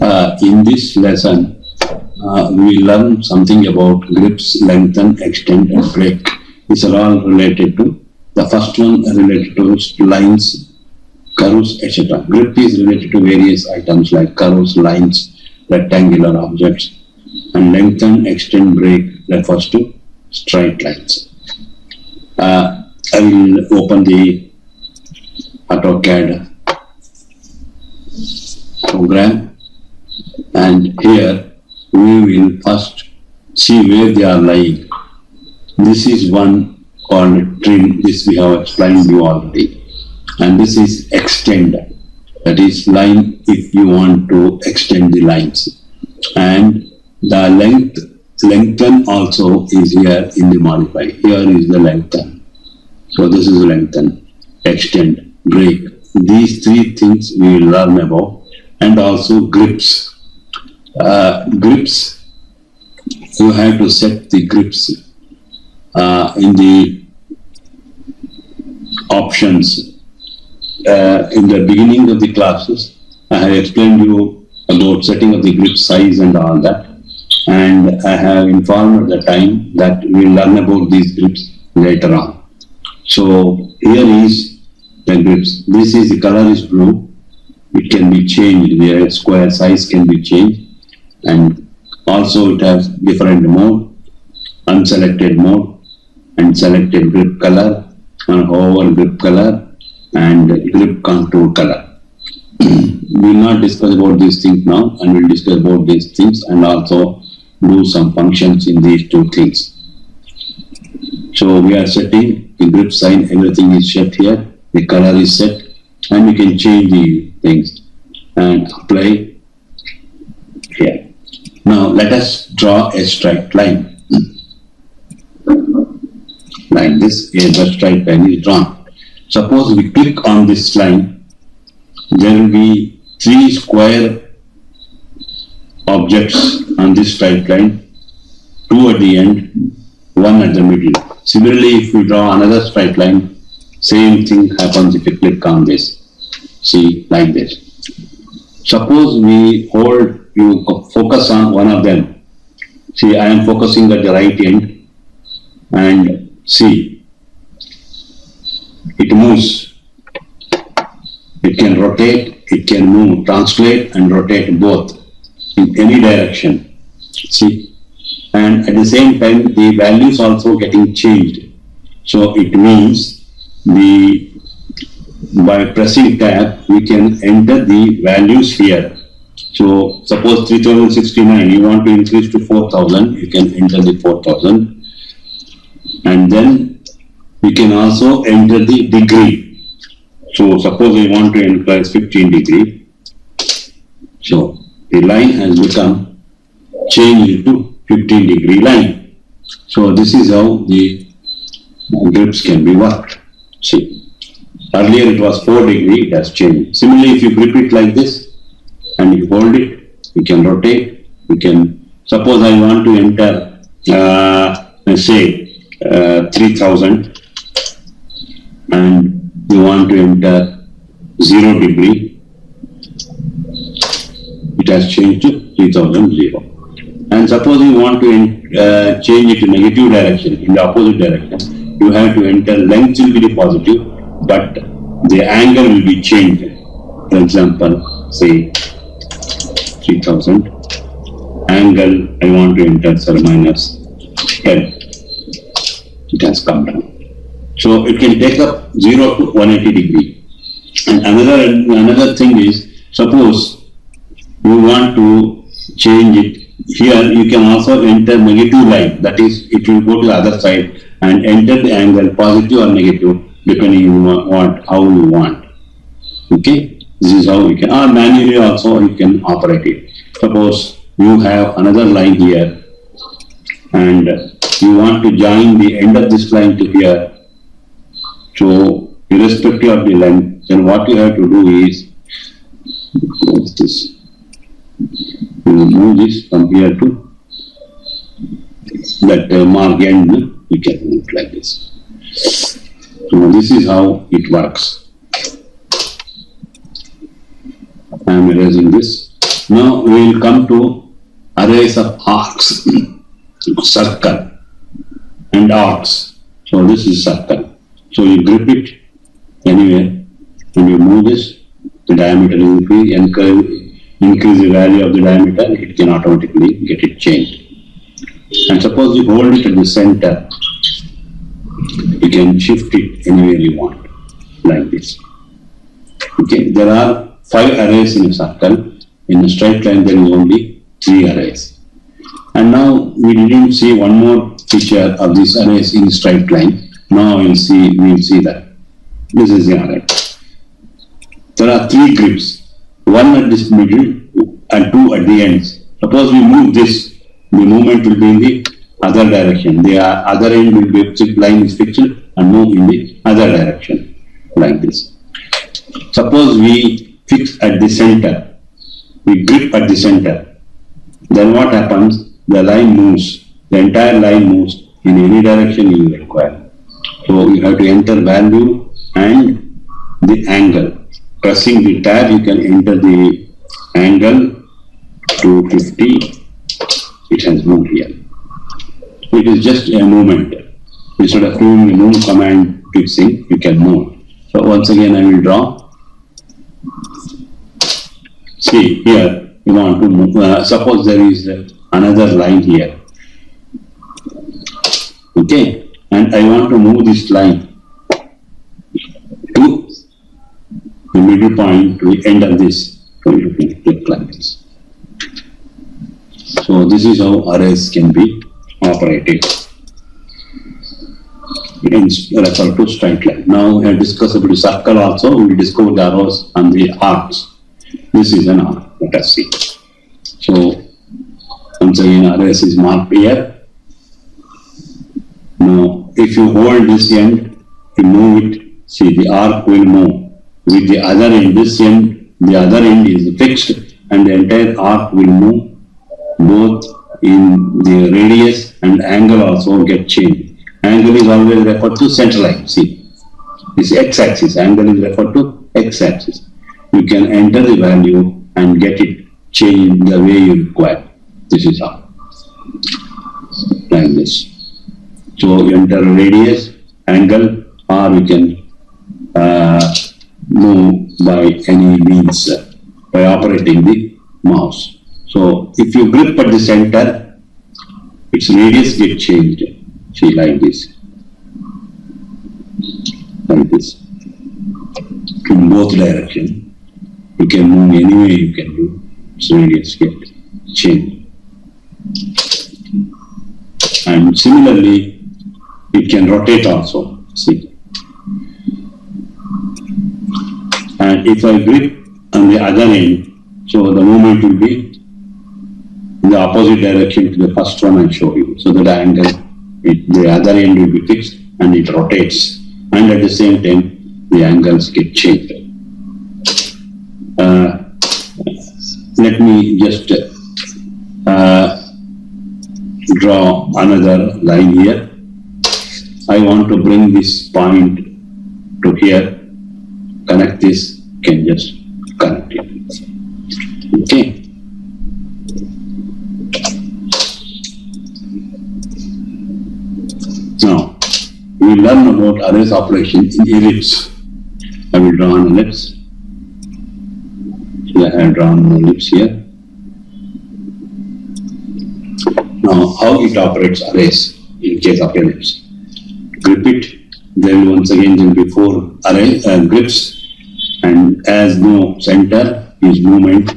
In this lesson, we learn something about grips, lengthen, extend, and break. These are all related to, the first one related to lines, curves, etc. Grip is related to various items like curves, lines, rectangular objects, and lengthen, extend, break refers to straight lines. I will open the AutoCAD program, and here we will first see where they are lying. This is one called trim, this we have explained you already, and this is extend, that is line if you want to extend the lines, and the lengthen also is here in the modify. Here is the lengthen, so this is lengthen, extend, break. These three things we will learn about, and also grips. Grips, you have to set the grips in the options. In the beginning of the classes, I have explained you about setting of the grip size and all that, and I have informed at the time that we will learn about these grips later on. So here is the grips. This is the color is blue. It can be changed. The square size can be changed, and also it has different mode, unselected mode, and selected grip color, and hover grip color, and grip contour color. We will not discuss about these things now, and we will discuss about these things and also do some functions in these two things. So we are setting the grip sign, everything is set here, the color is set, and we can change the things and apply here. Now let us draw a straight line. Like this, a straight line is drawn. Suppose we click on this line, there will be three square objects on this straight line, two at the end, one at the middle. Similarly, if we draw another straight line, same thing happens if you click on this. See, like this. Suppose we you focus on one of them. See, I am focusing at the right end, and see, it moves. It can rotate, it can move, translate and rotate both in any direction. See, and at the same time the values also getting changed. So it means by pressing tab we can enter the values here. So suppose 3069, you want to increase to 4000, you can enter the 4000, and then you can also enter the degree. So suppose I want to increase 15 degree. So the line has become changed to 15 degree line. So this is how the grips can be worked. See, earlier it was 4 degree, it has changed. Similarly, if you grip it like this and you hold it, you can rotate. You can, suppose I want to enter, let's say 3000, and you want to enter 0 degree, it has changed to 3000. And suppose you want to change it to negative direction, in the opposite direction, you have to enter, length will be the positive, but the angle will be changed. For example, say 3000, angle I want to enter minus 10, it has come down. So it can take up 0 to 180 degree. And another thing is, suppose you want to change it, here you can also enter negative line, that is, it will go to the other side and enter the angle positive or negative depending on how you want. Okay, this is how you can, or manually also you can operate it. Suppose you have another line here and you want to join the end of this line to here. So irrespective of the length, then what you have to do is, what's this? You move this from here to that mark end, you can move it like this. So this is how it works. I am erasing this Now we will come to arrays of arcs, circle and arcs. So this is circle. So you grip it anywhere and you move this, the diameter increase the value of the diameter, it can automatically get it changed. And suppose you hold it at the center, you can shift it anywhere you want, like this. Okay, there are 5 arrays in a circle. In a straight line, there is only 3 arrays. And now we didn't see one more feature of these arrays in straight line. Now we will see that. This is the array. There are 3 grips, 1 at this middle and 2 at the ends. Suppose we move this, the movement will be in the other direction. The other end will be fixed, line is fixed and move in the other direction, like this. Suppose we fix at the center, we grip at the center, then what happens? The line moves, the entire line moves in any direction you require. So you have to enter value and the angle. Pressing the tab, you can enter the angle to 50. It has moved here. It is just a movement. Instead of doing the move command fixing, you can move. So once again I will draw. See here, you want to move. Suppose there is another line here. Okay, and I want to move this line to the middle point, to the end of this. So you can click like this. So this is how arrays can be operated in refer to straight line. Now we have discussed about the circle also. We will discover the arrows and the arcs. This is an arc. Let us see. So once again, arrays is marked here. Now if you hold this end, you move it. See, the arc will move with the other end. This end, the other end is fixed, and the entire arc will move. Both in the radius and angle also get changed. Angle is always referred to center line. See, this x-axis, angle is referred to x-axis. You can enter the value and get it changed the way you require. This is how, like this. So you enter radius, angle, or you can move by any means by operating the mouse. So if you grip at the center, its radius gets changed. See, like this. Like this. In both directions. You can move any way you can do. Its radius gets changed. And similarly, it can rotate also. See. And if I grip on the other end, so the movement will be in the opposite direction to the first one I showed you. So that the angle, the other end will be fixed and it rotates. And at the same time, the angles get changed. Let me just draw another line here. I want to bring this point to here. Connect this, can just connect it. Okay. Now, we will learn about arrays operation in ellipse. I will draw an ellipse. So I have drawn an ellipse here. Now, how it operates arrays in case of ellipse? Grip it. Then once again there will be 4 array grips, and as no center is movement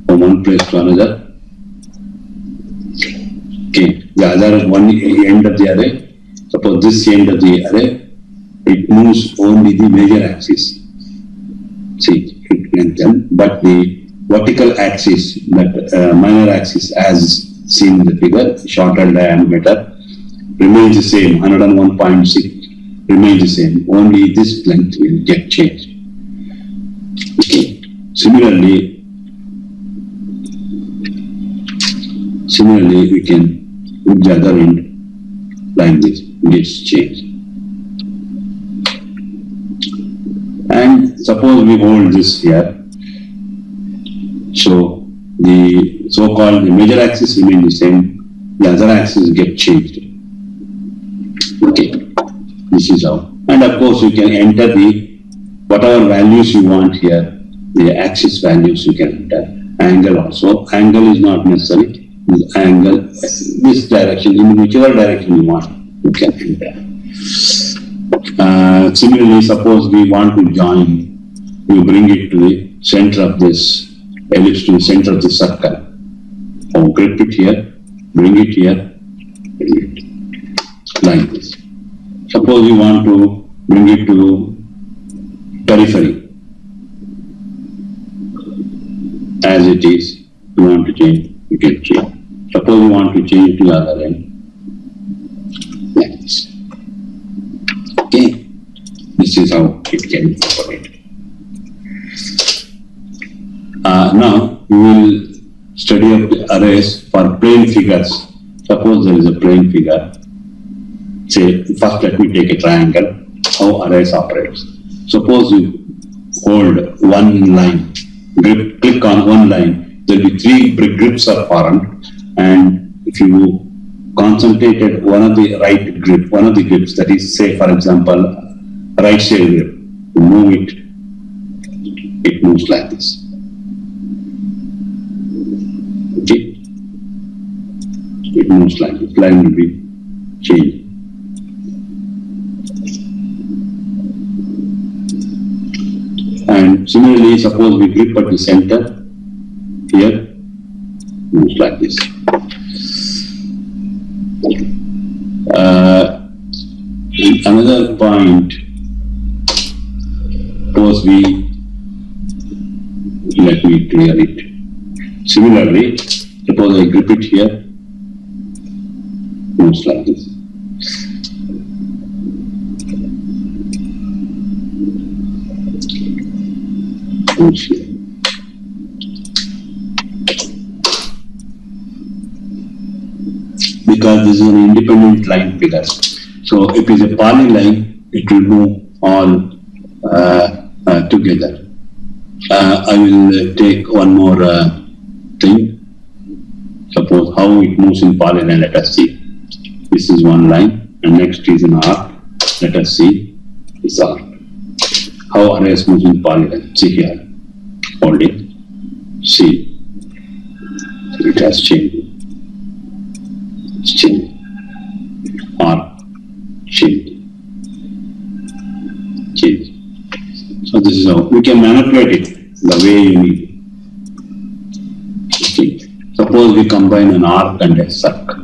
from one place to another. Okay, the other one end of the array. Suppose this end of the array, it moves only the major axis. See, but the vertical axis, that minor axis as seen in the figure, shorter diameter, remains the same, 101.6 remains the same. Only this length will get changed. Okay. Similarly, we can put the other end like this, gets changed. And suppose we hold this here. So so-called the major axis remain the same, the other axis get changed. Okay, this is how. And of course, you can enter the whatever values you want here, the axis values you can enter. Angle also. Angle is not necessary. This angle, this direction, in whichever direction you want, you can enter. Similarly, suppose we want to join, you bring it to the center of this ellipse, to the center of the circle. Or grip it here, bring it here, bring it like this. Suppose you want to bring it to periphery. As it is, you want to change, you can change. Suppose you want to change it to the other end. Like this. Okay, this is how it can be operated. Now we will study of the arrays for plane figures. Suppose there is a plane figure. Say, first let me take a triangle, how arrays operates. Suppose you hold one line, click on one line, there will be three grips are formed, and if you concentrated one of the right grip, one of the grips, that is, say for example, right side grip, you move it, it moves like this. Okay, it moves like this. Line will be changed. And similarly, suppose we grip at the center, here, moves like this. Another point, suppose let me clear it. Similarly, suppose I grip it here, moves like this. Because this is an independent line figure. So if it is a polyline, it will move all together. I will take one more thing. Suppose how it moves in polyline, let us see. This is one line, and next is an arc. Let us see this arc. How arrays moves in polyline. See here. Hold it. See. It has changed. It's changed. Arc. Change. Change. So this is how we can manipulate it the way you need it. Okay. Suppose we combine an arc and a circle.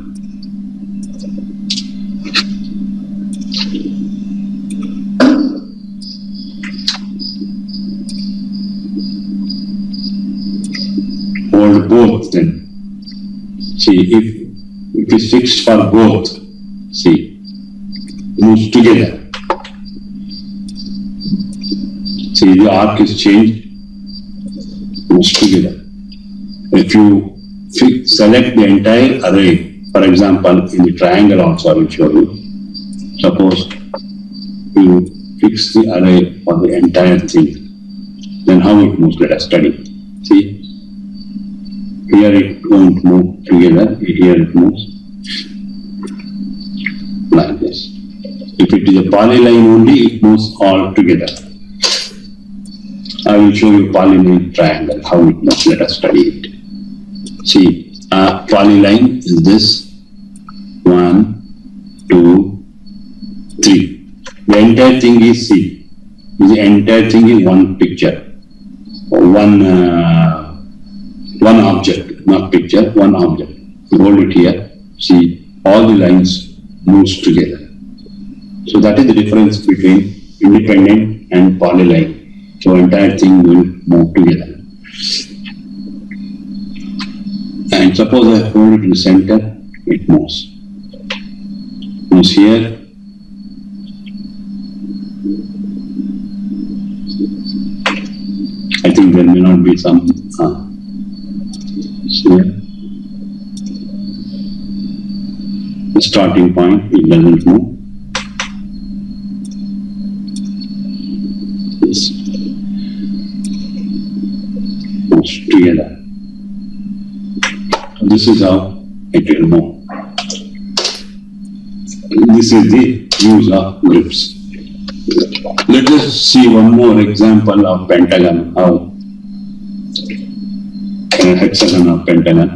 Hold both then. See, if it's fixed for both, see, moves together. See, the arc is changed, moves together. If you select the entire array, for example, in the triangle also I will show you. Suppose you fix the array for the entire thing, then how it moves, let us study. See, here it won't move together, here it moves like this. If it is a polyline only, it moves all together. I will show you polyline triangle, how it moves, let us study it. See, polyline is this, 1, 2, 3. The entire thing is C. The entire thing is one picture, one object, not picture, one object. You hold it here, see, all the lines moves together. So that is the difference between independent and polyline. So entire thing will move together. And suppose I hold it in the center, it moves. Moves here. I think there may not be some here. The starting point, it doesn't move. This moves together. this is how it will move. This is the use of grips. Let us see one more example of pentagon, how hexagon of pentagon.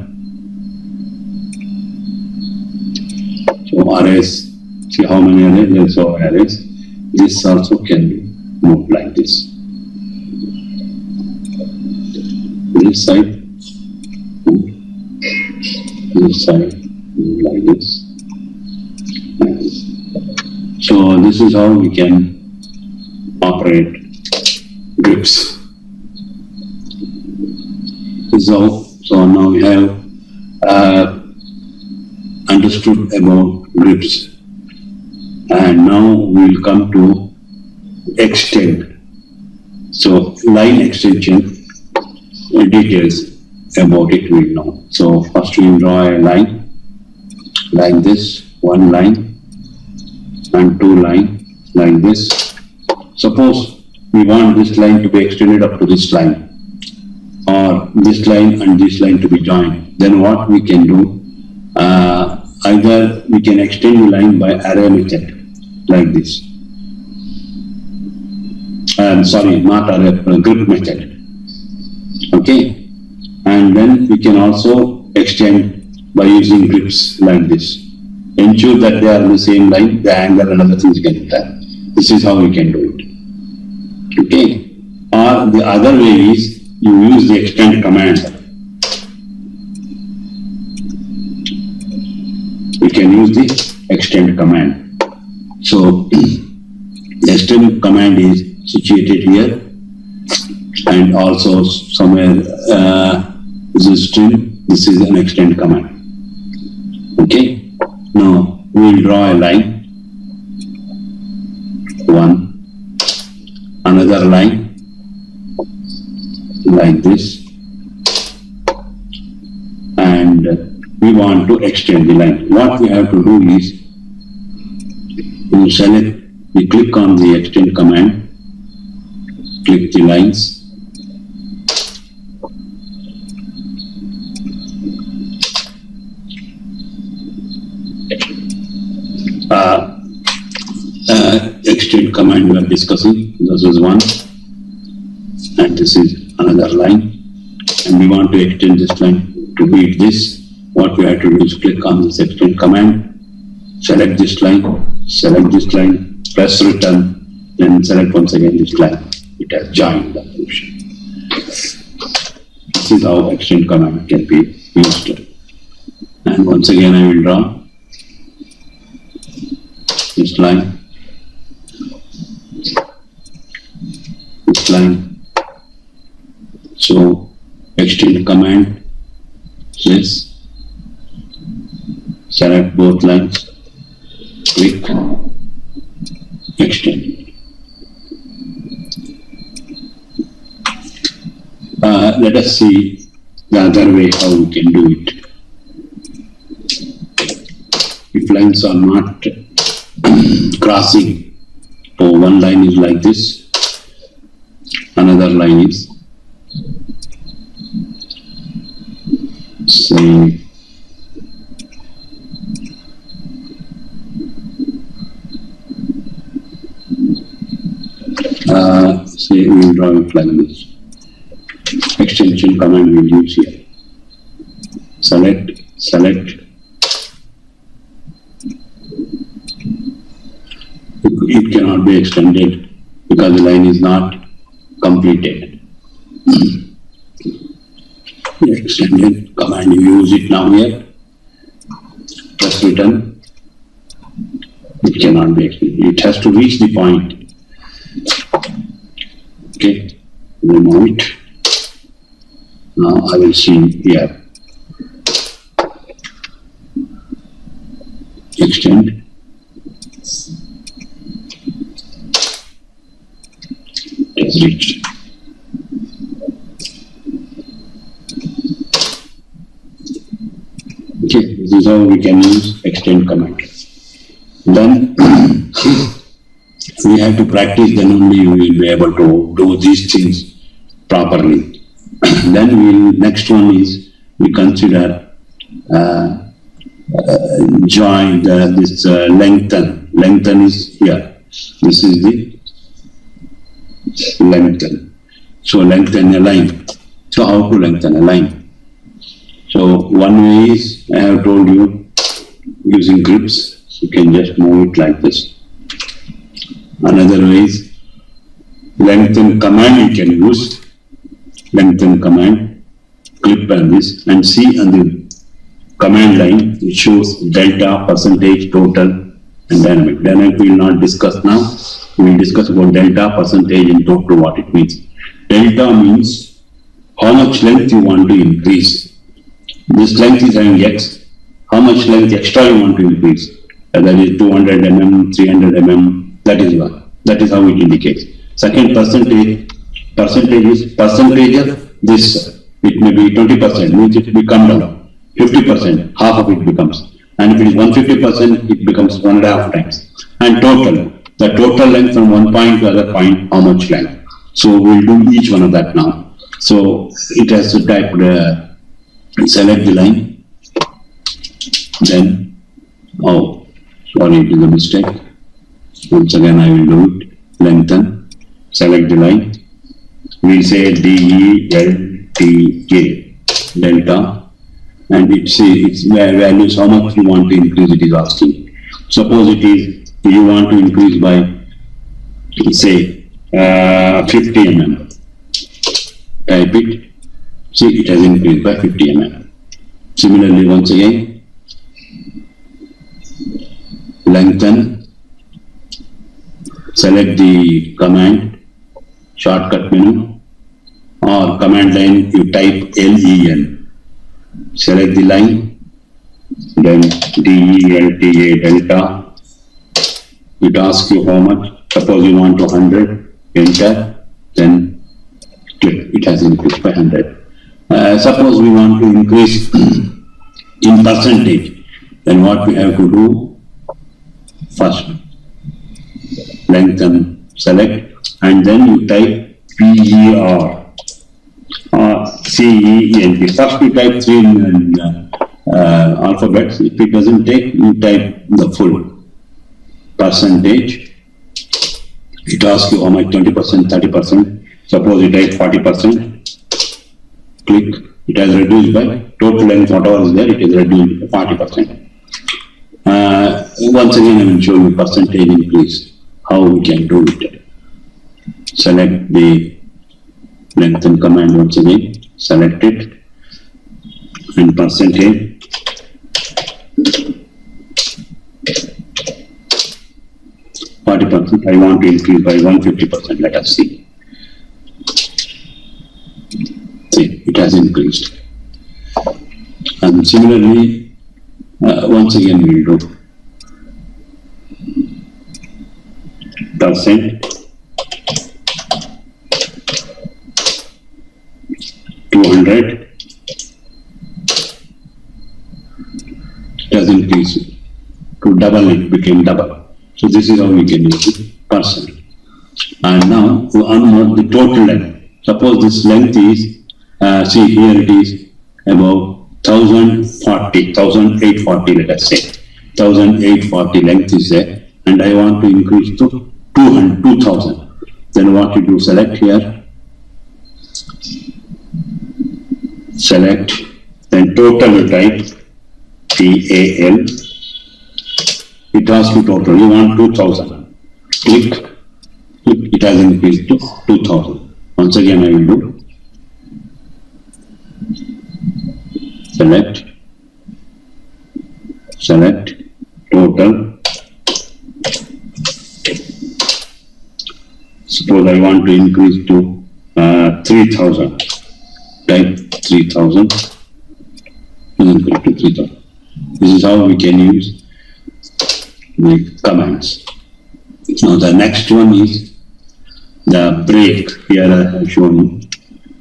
So arrays, see how many arrays, there's so arrays. This also can be moved like this. This side, like this. So this is how we can operate grips. So now we have understood about grips, and now we will come to extend. So line extension, details about it we know. So first we draw a line like this, one line and two line like this. Suppose we want this line to be extended up to this line, or this line and this line to be joined. Then what we can do, either we can extend the line by array method like this. Sorry, not array, grip method. Okay, and then we can also extend by using grips like this. Ensure that they are on the same line, the angle and other things get there. This is how we can do it. Okay, or the other way is you use the extend command. We can use the extend command. So the extend command is situated here, and also somewhere this is string. This is an extend command. Okay. Now we will draw a line, one, another line like this, and we want to extend the line. What we have to do is, we select, we click on the extend command, click the lines, extend command we are discussing. This is one, and this is another line, and we want to extend this line to beat this. What we have to do is click on this extend command, select this line, press return, then select once again this line. It has joined the function. This is how extend command can be used. And once again I will draw this line, this line. So extend command is select both lines, click, extend. Let us see the other way how we can do it. If lines are not crossing, so one line is like this, another line is, say, say we will draw it like this. Extension command we will use here. Select. It cannot be extended because the line is not completed. Extended command, you use it now here. Press return. It cannot be extended. It has to reach the point. Okay, remove it. Now I will see here. Extend. It has reached. Okay, this is how we can use extend command. Then we have to practice, then only we will be able to do these things properly. Then next one is we consider join this lengthen. Lengthen is here. This is the lengthen. So lengthen a line. So how to lengthen a line? So one way is, I have told you, using grips. You can just move it like this. Another way is lengthen command you can use. Lengthen command, click on this and see on the command line, it shows delta, percentage, total and dynamic. Dynamic we will not discuss now. We will discuss about delta, percentage and total, what it means. Delta means how much length you want to increase. This length is having X. How much length extra you want to increase? Whether it is 200 mm, 300 mm, that is one. That is how it indicates. Second, percentage. Percentage is percentage of this. It may be 20%, means it will come down. 50%, half of it becomes. And if it is 150%, it becomes 1.5 times. And total, the total length from one point to other point, how much length. So we will do each one of that now. So it has to type, select the line. Then, oh, sorry, it is a mistake. Once again, I will do it. Lengthen, select the line. We say D-E-L-T-A, delta, and it says its values, how much you want to increase, it is asking. Suppose it is, you want to increase by, say, 50 mm. Type it, see it has increased by 50 mm. Similarly, once again, lengthen, select the command, shortcut menu, or command line, you type LEN. Select the line, then DELTA delta. It asks you how much. Suppose you want to 100, enter, then click. It has increased by 100. Suppose we want to increase in percentage, then what we have to do? First, lengthen, select, and then you type PER or CENT. First you type 3 alphabets. If it doesn't take, you type the full percentage. It asks you how much, 20%, 30%. Suppose you type 40%. Click. It has reduced by total length, whatever is there, it is reduced by 40%. Once again, I will show you percentage increase, how we can do it. Select the lengthen command once again, select it, and percentage. I want to increase by 150%, let us see. See, it has increased. And similarly, once again we will do percent, 200, it has increased to double, it became double. So this is how we can use it, percent. And now to unmode the total length. Suppose this length is, see here it is about 1840, let us say. 1840 length is there, and I want to increase to 2000. Then what you do, select here, select, then total you type TAL. It asks you total, you want 2000. Click, it has increased to 2000. Once again I will do, select, total. Suppose I want to increase to 3000. Type 3000. Increase to 3000. This is how we can use the commands. Now the next one is the break. Here I have shown you.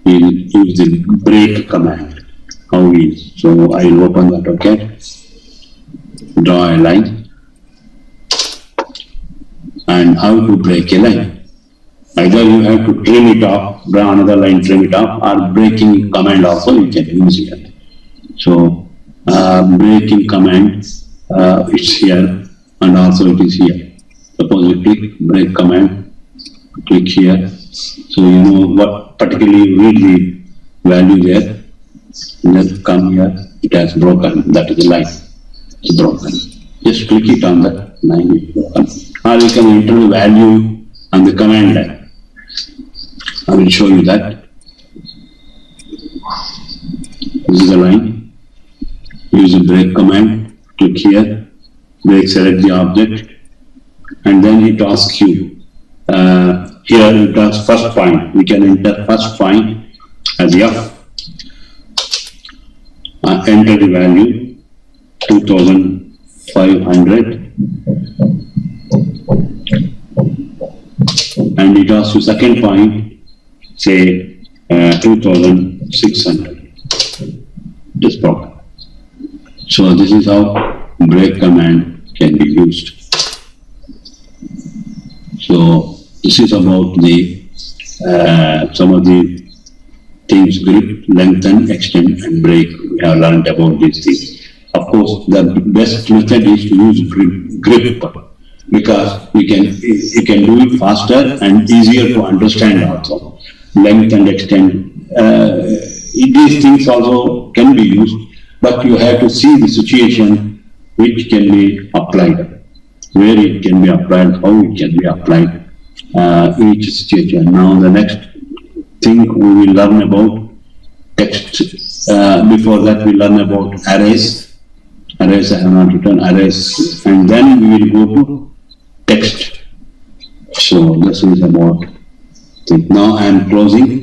We'll use the break command. How is? So I will open that, okay? Draw a line. And how to break a line. Either you have to trim it off, draw another line, trim it off, or breaking command also you can use here. So breaking command, it's here and also it is here. Suppose you click break command, click here. So you know what particularly read the value there. Just come here, it has broken. That is the line. It's broken. Just click it on the line, it's broken. Or you can enter the value on the command line. I will show you that. This is the line. Use the break command, click here, break, select the object, and then it asks you, here it asks first point. We can enter first point as F. Enter the value 2500, and it asks you second point, say 2600. This problem. So this is how break command can be used. So this is about the some of the things: grip, lengthen, extend, and break. We have learned about these things. Of course, the best method is to use grip because you can do it faster and easier to understand also. Length and extend. These things also can be used, but you have to see the situation which can be applied, where it can be applied, how it can be applied, each situation. Now the next thing we will learn about text. Before that we learn about arrays. Arrays I have not written, arrays, and then we will go to text. So this is about thing. Now I am closing.